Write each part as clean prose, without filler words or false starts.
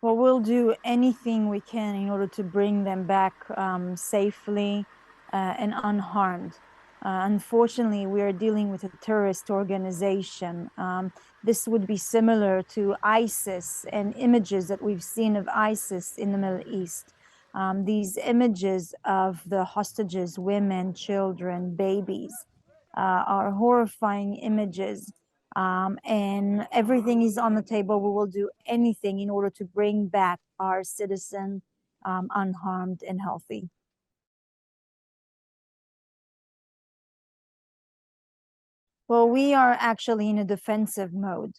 Well, we'll do anything we can in order to bring them back safely and unharmed. Unfortunately, we are dealing with a terrorist organization. This would be similar to ISIS and images that we've seen of ISIS in the Middle East. These images of the hostages, women, children, babies, are horrifying images. And everything is on the table. We will do anything in order to bring back our citizen unharmed and healthy. Well, we are actually in a defensive mode.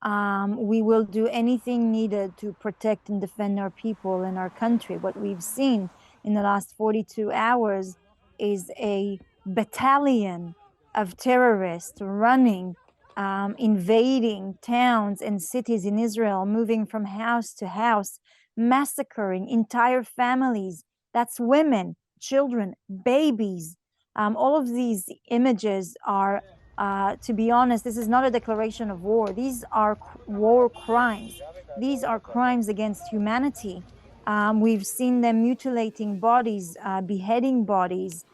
We will do anything needed to protect and defend our people and our country. What we've seen in the last 42 hours is a battalion of terrorists running, invading towns and cities in Israel, moving from house to house, massacring entire families. That's women, children, babies. All of these images are, to be honest, this is not a declaration of war. These are war crimes. These are crimes against humanity. We've seen them mutilating bodies, beheading bodies.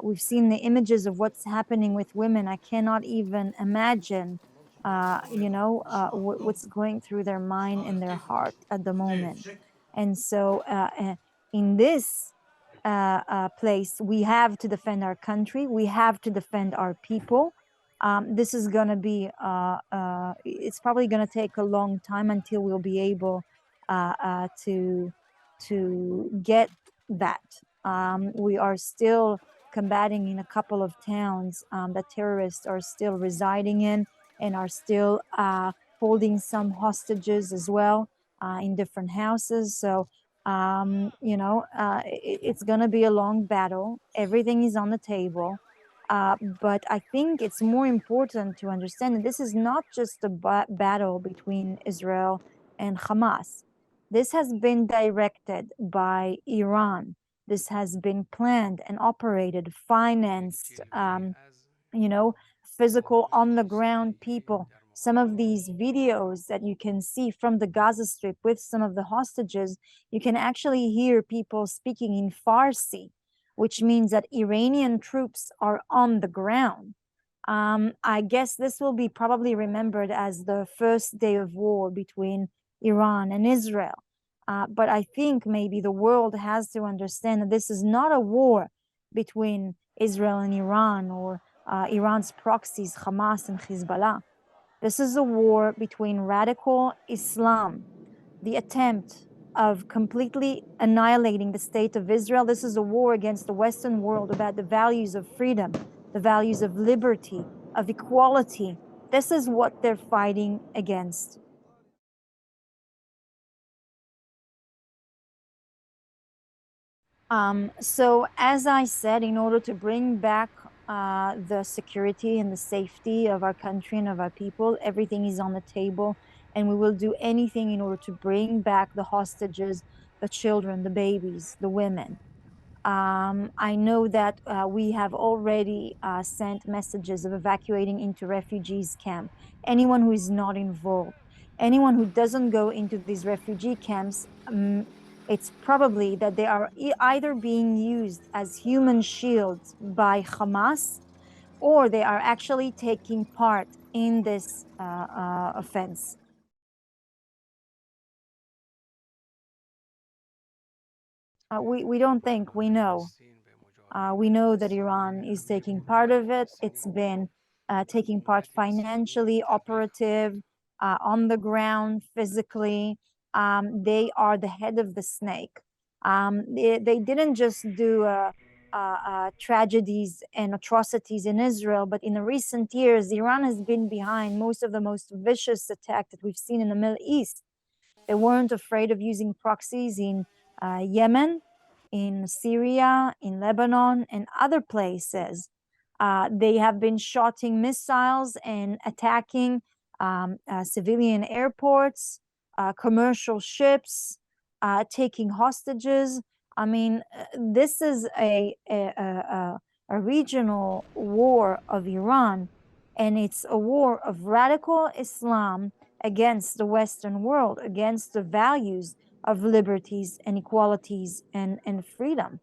We've seen the images of what's happening with women. I cannot even imagine, what's going through their mind and their heart at the moment. And so in this place, we have to defend our country. We have to defend our people. This is going to be, it's probably going to take a long time until we'll be able to get that. We are still combating in a couple of towns that terrorists are still residing in and are still holding some hostages as well in different houses. So it's going to be a long battle. Everything is on the table. But I think it's more important to understand that this is not just a battle between Israel and Hamas. This has been directed by Iran. This has been planned and operated, financed, physical on the ground people. Some of these videos that you can see from the Gaza Strip with some of the hostages, you can actually hear people speaking in Farsi, which means that Iranian troops are on the ground. I guess this will be probably remembered as the first day of war between Iran and Israel. But I think maybe the world has to understand that this is not a war between Israel and Iran or Iran's proxies, Hamas and Hezbollah. This is a war between radical Islam, the attempt of completely annihilating the state of Israel. This is a war against the Western world about the values of freedom, the values of liberty, of equality. This is what they're fighting against. So as I said, in order to bring back the security and the safety of our country and of our people, everything is on the table, and we will do anything in order to bring back the hostages, the children, the babies, the women. I know that we have already sent messages of evacuating into refugees camp. Anyone who is not involved, anyone who doesn't go into these refugee camps, it's probably that they are either being used as human shields by Hamas, or they are actually taking part in this offense. We don't think, we know. We know that Iran is taking part of it. It's been taking part financially, operative, on the ground, physically. They are the head of the snake. They didn't just do tragedies and atrocities in Israel, but in the recent years, Iran has been behind most of the most vicious attacks that we've seen in the Middle East. They weren't afraid of using proxies in Yemen, in Syria, in Lebanon, and other places. They have been shooting missiles and attacking civilian airports, commercial ships, taking hostages. I mean, this is a regional war of Iran, and it's a war of radical Islam against the Western world, against the values of liberties and equalities and freedom.